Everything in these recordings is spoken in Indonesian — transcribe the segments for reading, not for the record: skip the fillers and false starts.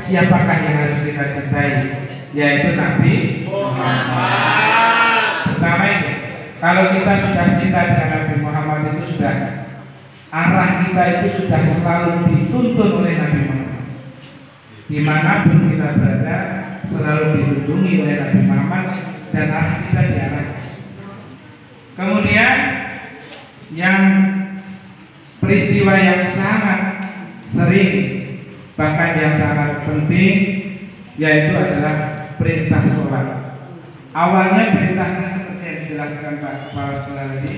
siapakah yang harus kita cintai? Yaitu Nabi Muhammad. Pertama itu, kalau kita sudah cinta dengan Nabi Muhammad itu sudah arah kita itu sudah selalu dituntun oleh Nabi Muhammad. Dimanapun kita berada, selalu dilindungi oleh Nabi Muhammad dan arah kita diarahkan. Kemudian yang peristiwa yang sangat sering bahkan yang sangat penting yaitu adalah perintah sholat. Awalnya perintahnya seperti yang dijelaskan Pak Kepala Sekolah tadi,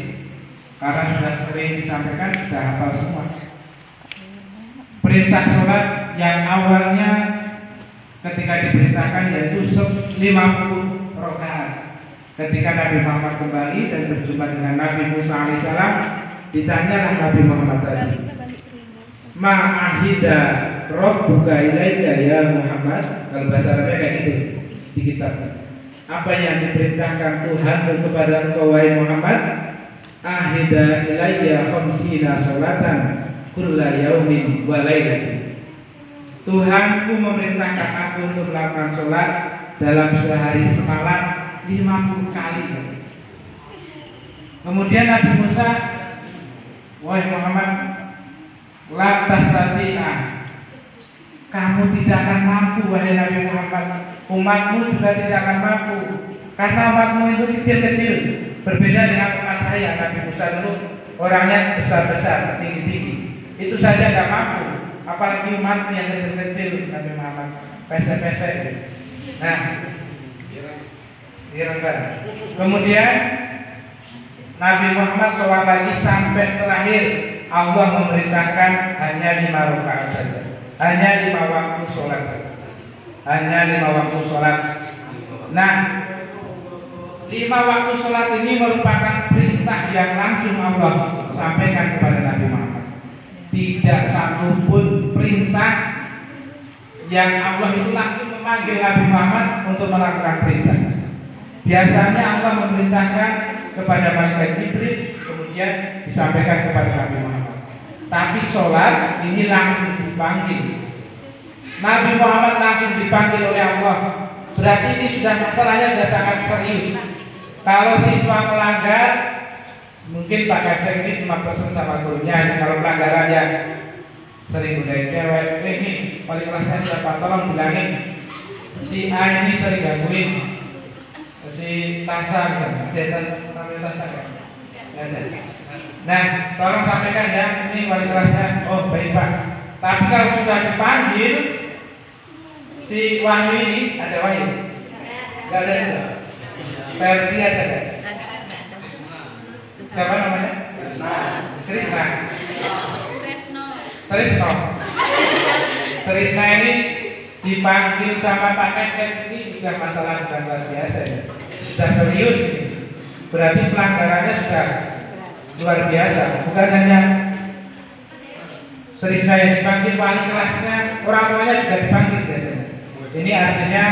karena sudah sering disampaikan sudah hafal semua. Perintah sholat yang awalnya ketika diperintahkan yaitu 50 rakaat. Ketika Nabi Muhammad kembali dan berjumpa dengan Nabi Musa alaihissalam, ditanyalah Nabi Muhammad tadi, ma'ahida rabbuka ilaika ya Muhammad. Kalau bahasa Arabnya kayak gitu di kitab. Apa yang diperintahkan Tuhan kepada engkau wahai Muhammad? Ahida ilayya khamsina sholatan kulla yaumin wa lailatin. Tuhanku memerintahkan aku untuk melakukan sholat dalam sehari semalam 50 kali. Kemudian Nabi Musa, wahai Muhammad, lantas tadinya kamu tidak akan mampu wahai Nabi Muhammad. Umatmu juga tidak akan mampu karena umatmu itu kecil-kecil. Berbeda dengan umat saya. Nabi Musa dulu orangnya besar-besar, tinggi-tinggi. Itu saja tidak mampu. Apalagi umatmu yang kecil-kecil. Nabi Muhammad pesek-pesek. Nah, direnggan. Kemudian Nabi Muhammad sholat lagi sampai terakhir. Allah memerintahkan hanya 5 rakaat saja, hanya 5 waktu sholat saja. Hanya 5 waktu sholat. Nah, 5 waktu sholat ini merupakan perintah yang langsung Allah sampaikan kepada Nabi Muhammad. Tidak satu pun perintah yang Allah itu langsung memanggil Nabi Muhammad untuk melakukan perintah. Biasanya Allah memerintahkan kepada malaikat Jibril, kemudian disampaikan kepada Nabi Muhammad. Tapi sholat ini langsung dipanggil. Nabi Muhammad langsung dipanggil oleh Allah. Berarti ini sudah masalahnya sudah sangat serius. Kalau siswa melanggar, mungkin Pak Kaceng ini cuma pesan sama gurunya. Kalau pelanggarannya sering godain cewek, ini wali kelasnya siapa? Tolong bilangin si A ini sering gangguin si Tasa, namanya Tasa kan? Nah, tolong sampaikan ya, ini wali kelasnya. Oh baik Pak. Tapi kalau sudah dipanggil si Wahyu ini, ada Wahyu? Gak ada juga. Ferdi ada gak? Siapa namanya? Trisna. Trisna ini dipanggil sama Pak Kaceng ini sudah masalah yang luar biasa ya. Sudah serius ini. Berarti pelanggarannya sudah luar biasa. Bukan hanya Trisna yang dipanggil, wali kelasnya, orang tuanya juga dipanggil biasanya. Ini artinya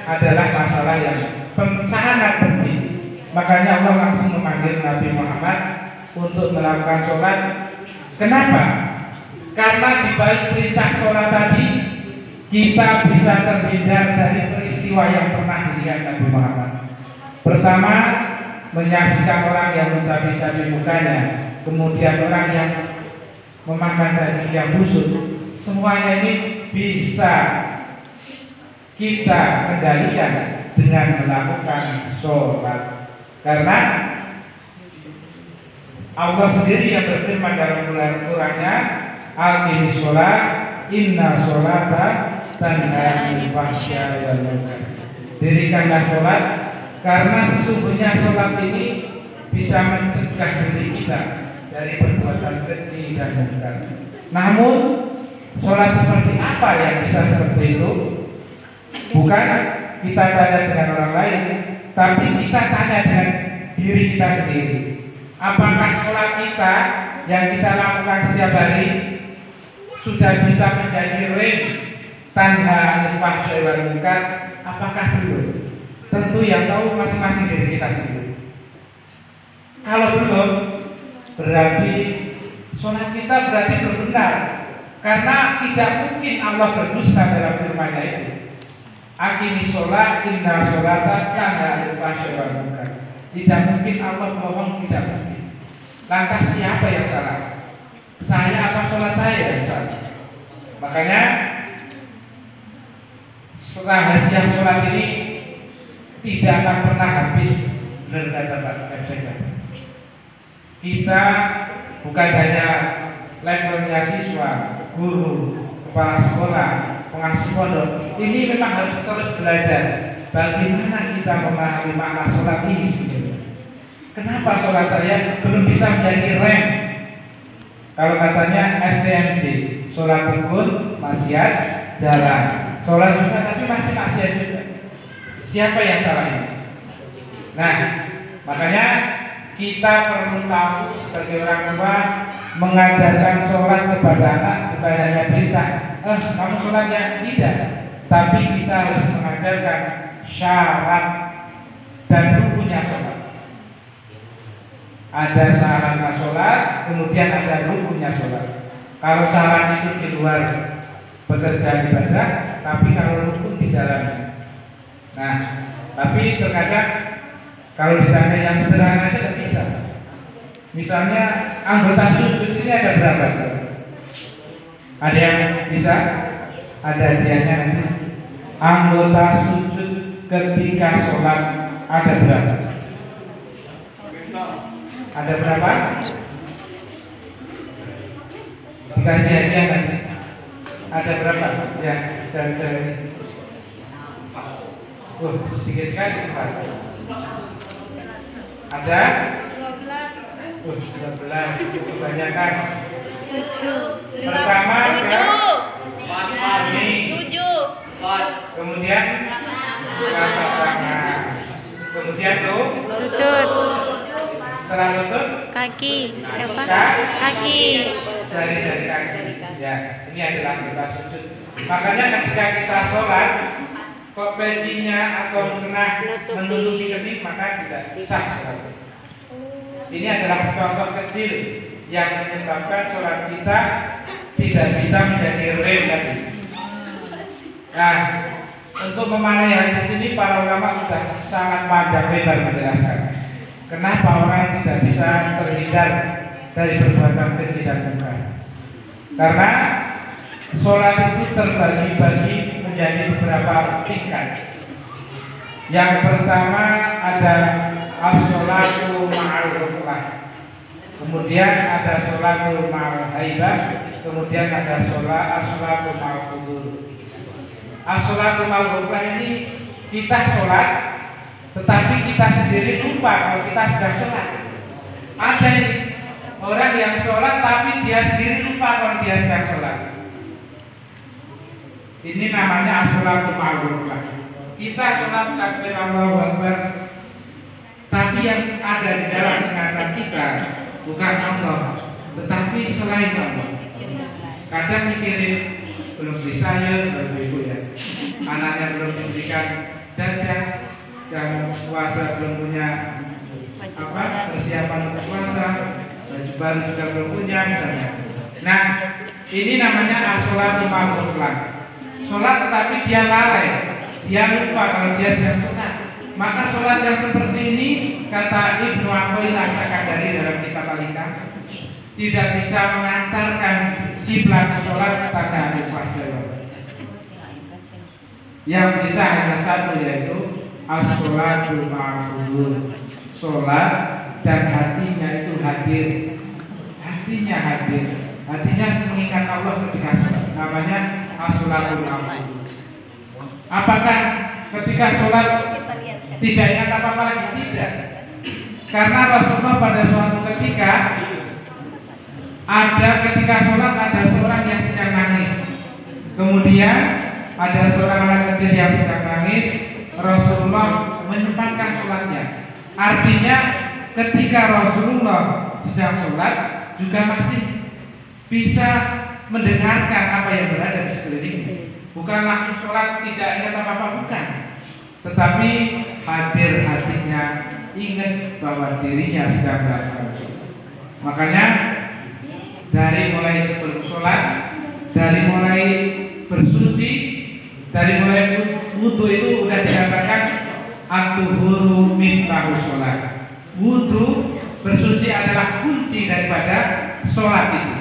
adalah masalah yang sangat penting. Makanya Allah langsung memanggil Nabi Muhammad untuk melakukan sholat. Kenapa? Karena di balik perintah sholat tadi kita bisa terhindar dari peristiwa yang pernah dilihat Nabi Muhammad. Pertama, menyaksikan orang yang mencabi-cabi mukanya, kemudian orang yang memakan daging yang busuk. Semuanya ini bisa kita kendalikan dengan melakukan sholat. Karena Allah sendiri yang berfirman dalam Al-Qur'annya, "Aqimis sholat, inna sholata tanha 'anil fahsya'i wal munkar." Dirikanlah sholat karena sesungguhnya sholat ini bisa mencegah diri kita dari perbuatan keji dan munkar. Namun sholat seperti apa yang bisa seperti itu? Bukan kita tanya dengan orang lain, tapi kita tanya dengan diri kita sendiri. Apakah sholat kita yang kita lakukan setiap hari sudah bisa menjadi rem tanha 'anil fahsya'i wal munkar? Apakah belum? Tentu yang tahu masing-masing diri kita sendiri. Kalau belum, berarti sholat kita berarti belum benar. Karena tidak mungkin Allah berdusta dalam firman-Nya itu. Aqimi sholat inna sholata kana anil fahsya'i wal munkar. Tidak mungkin Allah bohong, tidak mungkin. Lantas siapa yang salah? Saya apa sholat saya yang salah? Makanya rahasia sholat ini tidak akan pernah habis. Benar kata Pak Epseka. Kita bukan hanya levelnya siswa, guru, kepala sekolah, pengasuh pondok. Ini memang harus terus belajar bagaimana kita memahami makna sholat ini sebenarnya. Kenapa sholat saya belum bisa menjadi rem? Kalau katanya STMJ, sholat rukun, maksiat, jalan. Sholat juga tapi masih maksiat juga. Siapa yang salah ini? Nah, makanya kita perlu tahu sebagai orang tua mengajarkan sholat kepada anak bukan hanya perintah, kamu sholatnya tidak, tapi kita harus mengajarkan syarat dan rukunnya sholat. Ada syaratnya sholat, kemudian ada rukunnya sholat. Kalau syarat itu di luar bekerja ibadah, tapi kalau rukun di dalamnya. Nah, tapi terkadang kalau ditanya yang sederhana saja tidak bisa. Misalnya anggota sujud ini ada berapa? Ada yang bisa? Ada hadiahnya nanti. Anggota sujud ketika sholat ada berapa? Ada berapa? Dikasih hadiah nanti. Ada berapa? Ya, dari sedikit sekali Pak. Ada? 12. Kebanyakan. 7. Pertama 7. ini. 7. Kemudian telapak tangan. Kemudian Lutut. setelah lutut Kaki. Apa? Kaki. Kaki. jari-jari kaki. Ya, ini adalah anggota sujud. Makanya ketika kita sholat, kok pecinya atau kena menutupi kening, maka tidak sah sholat. Ini adalah contoh kecil yang menyebabkan sholat kita tidak bisa menjadi rem tadi. Nah, untuk memahami hal di sini para ulama sudah sangat panjang lebar menjelaskan kenapa orang tidak bisa terhindar dari perbuatan keji dan munkar. Karena sholat itu terbagi-bagi menjadi beberapa tingkat. Yang pertama ada as-sholatu ma'al ghaflah. Kemudian ada sholatu ma'al haibah. Kemudian ada as-sholatu ma'al hudur. As-sholatu ma'al ghaflah ini kita sholat, tetapi kita sendiri lupa kalau kita sedang sholat. Ada ini orang yang sholat tapi dia sendiri lupa kalau dia sedang sholat. Ini namanya as-sholatu ma'al ghaflah. Kita sholat takbir Allahu Akbar, tapi yang ada di dalam ingatan kita bukan Allah, tetapi selain Allah. Kadang mikirin belum bisa ya, ibu ya, anaknya belum diberikan jajan, yang puasa belum punya persiapan untuk puasa, baju baru juga belum punya misalnya. Nah, ini namanya as-sholatu ma'al ghaflah. Sholat tetapi dia lalai, dia lupa kalau dia sedang sholat. Maka sholat yang seperti ini, kata Ibnu Athaillah Sakandari dalam kitab Al-Hikam, tidak bisa mengantarkan si pelaku sholat pada hari fajr. Yang bisa hanya satu, yaitu as-sholatu ma'al hudur. Sholat dan hatinya itu hadir. Hatinya hadir. Hatinya mengingat Allah ketika sholat. Namanya as-sholatu ma'al hudur. Apakah ketika sholat tidak ingat apa-apa lagi? Tidak. Karena Rasulullah pada suatu ketika sholat ada seorang yang sedang nangis. Kemudian ada seorang anak kecil yang sedang nangis. Rasulullah menyempatkan sholatnya. Artinya ketika Rasulullah sedang sholat juga masih bisa mendengarkan apa yang berada di sekelilingnya. Bukan langsung sholat tidak ingat apa-apa, bukan. Tetapi hadir hatinya, ingat bahwa dirinya sedang melakukan sholat. Makanya dari mulai sebelum sholat dari mulai bersuci, dari mulai wudu itu udah dikatakan at-tuhuru miftahus sholat. Wudu bersuci adalah kunci daripada sholat itu.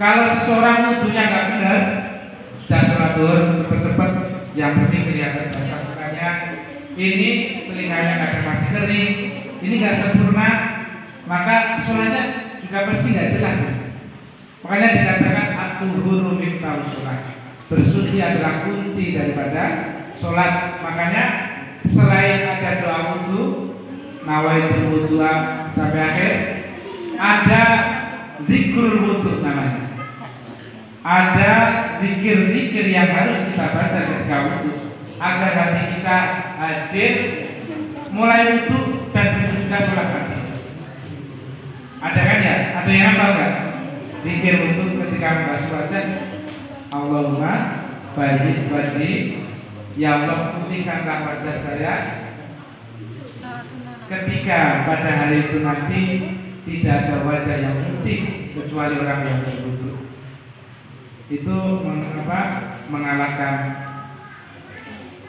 Kalau seseorang wudunya nggak benar, sudah sholat duhur cepet-cepet, yang penting kelihatan basah mukanya, ini telinganya nggak ada masih kering, ini nggak sempurna, maka sholatnya juga pasti nggak jelas. Makanya dikatakan at-tuhuru miftahus sholat. Bersuci adalah kunci daripada sholat. Makanya selain ada doa wudu, nawaitul wudu'a sampai akhir, ada zikrul wudu namanya. Ada zikir-zikir yang harus kita baca ketika wudu agar hati kita hadir mulai wudu dan begitu juga sholat hati. Ada kan ya? Ada yang hafal nggak? Zikir wudu ketika membasuh wajah, Allahumma bayyid wajhi, ya Allah putihkanlah wajah saya ketika pada hari itu nanti tidak ada wajah yang putih kecuali orang yang berwudu. Itu mengalahkan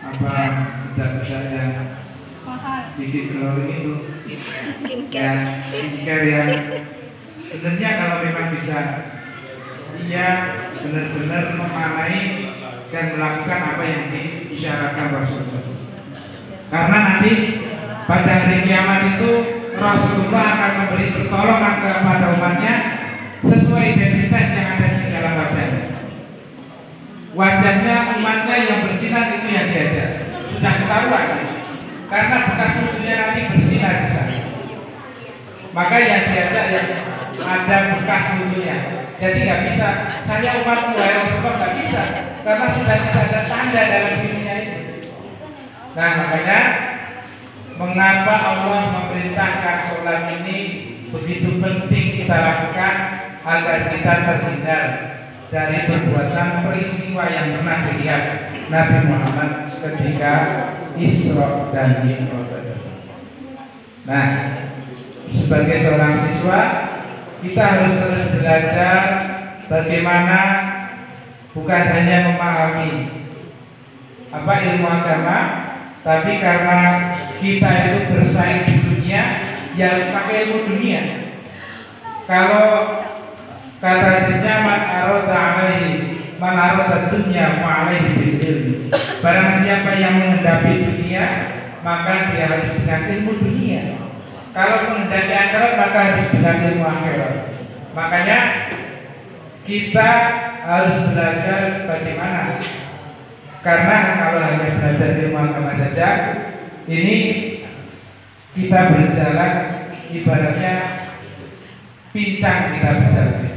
benda-benda yang gigi glowing itu, skincare yang sebenarnya kalau memang bisa ia benar-benar memaknai dan melakukan apa yang diisyaratkan Rasulullah. Karena nanti pada hari kiamat itu Rasulullah akan memberi pertolongan kepada umatnya sesuai identitas yang ada di dalam wajahnya. Wajahnya umatnya yang bersinar itu yang diajak, sudah ketahuan. Karena bekas wudhunya nanti bersinar di sana. Maka yang diajak yang ada bekas wudhunya. Jadi nggak bisa, saya umatmu wahai Rasulullah, nggak bisa, karena sudah tidak ada tanda dalam dirinya itu. Nah makanya mengapa Allah memerintahkan sholat ini begitu penting kita lakukan agar kita terhindar dari perbuatan peristiwa yang pernah dilihat Nabi Muhammad ketika Isra dan Mi'raj. Nah, sebagai seorang siswa kita harus terus belajar bagaimana bukan hanya memahami apa ilmu agama, tapi karena kita itu bersaing di dunia, ya harus pakai ilmu dunia. Kalau kata hadisnya man arada dunya fa alaihi bil ilmi. Barang siapa yang menghendaki dunia, maka dia harus dengan ilmu dunia. Kalau menghendaki akhirat, maka harus dengan ilmu akhirat. Makanya kita harus belajar bagaimana. Karena kalau hanya belajar ilmu agama saja, ini kita berjalan ibaratnya pincang kita berjalan.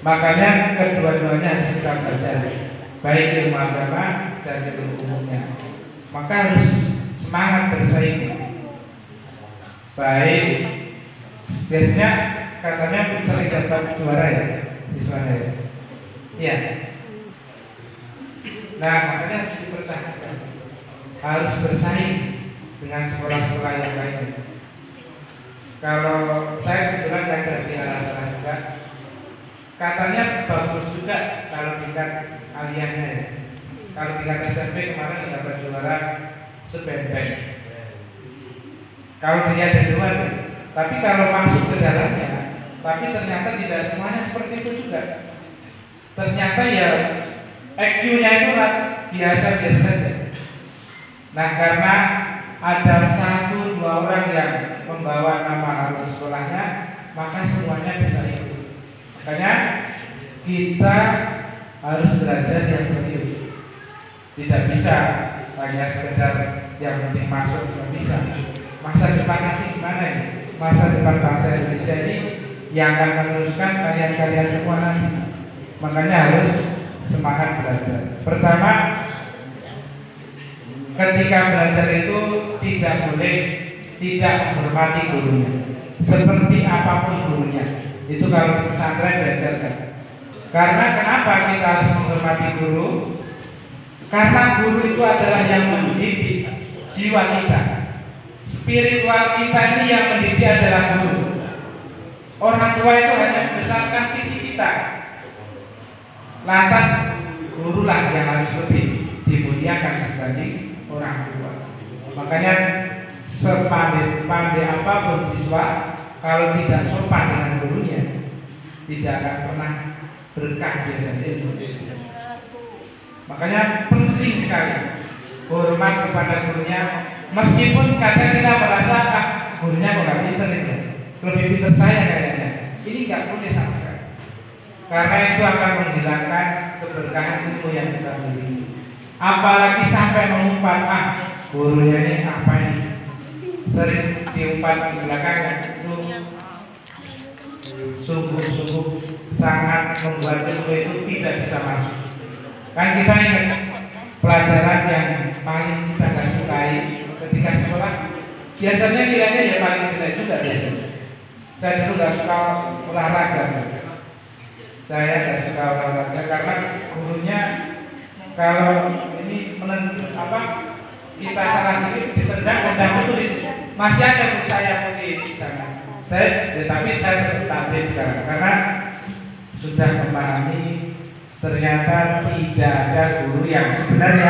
Makanya kedua-duanya harus kita pelajari, baik ilmu agama dan ilmu umumnya. Maka harus semangat bersaing. Baik, biasanya katanya sering dapat juara ya di sana ya. Iya. Nah makanya harus dipertahankan, harus bersaing dengan sekolah-sekolah yang lain. Kalau saya kebetulan ngajar di Al-Azhar juga, katanya bagus juga kalau tingkat aliyahnya ya. Kalau tingkat SMP kemarin dapat juara sebenteng. Kalau dilihat dari luar, tapi kalau masuk ke dalamnya, tapi ternyata tidak semuanya seperti itu juga. Ternyata ya IQ-nya itu biasa-biasa saja. Nah karena ada 1-2 orang yang membawa nama harus sekolahnya, maka semuanya bisa ikut. Makanya kita harus belajar yang serius. Tidak bisa hanya sekedar yang penting masuk, tidak bisa. Masa depan nanti gimana ini? Masa depan bangsa Indonesia ini yang akan meneruskan kalian-kalian semua nanti. Makanya harus semangat belajar. Pertama, ketika belajar itu tidak boleh tidak menghormati gurunya, seperti apapun gurunya. Itu kalau pesantren belajarkan. Karena kenapa kita harus menghormati guru? Karena guru itu adalah yang mendidik jiwa kita. Spiritual kita ini yang mendidik adalah guru. Orang tua itu hanya membesarkan visi kita. Lantas gurulah yang harus lebih dimuliakan dibanding orang tua. Makanya sepandai-pandai apapun siswa, kalau tidak sopan dengan gurunya, tidak akan pernah berkah belajar ilmu. Makanya penting sekali hormat kepada gurunya, meskipun kadang kita merasa gurunya kok nggak pinter ya, lebih pinter saya kayaknya. Ini nggak boleh sama sekali, karena itu akan menghilangkan keberkahan ilmu yang kita miliki. Apalagi sampai mengumpat, gurunya ini apa ini, sering diumpat di belakangnya, itu sungguh-sungguh sangat membuat ilmu itu tidak bisa masuk. Kan kita ingat pelajaran yang paling kita nggak sukai ketika sekolah, biasanya nilainya ya paling jelek juga biasanya. Saya dulu nggak suka olahraga, saya nggak suka olahraga karena gurunya kalau ini kita salah dikit ditendang itu masih ada bu saya di sana. Tapi saya tetap sekarang karena sudah memahami ternyata tidak ada guru yang sebenarnya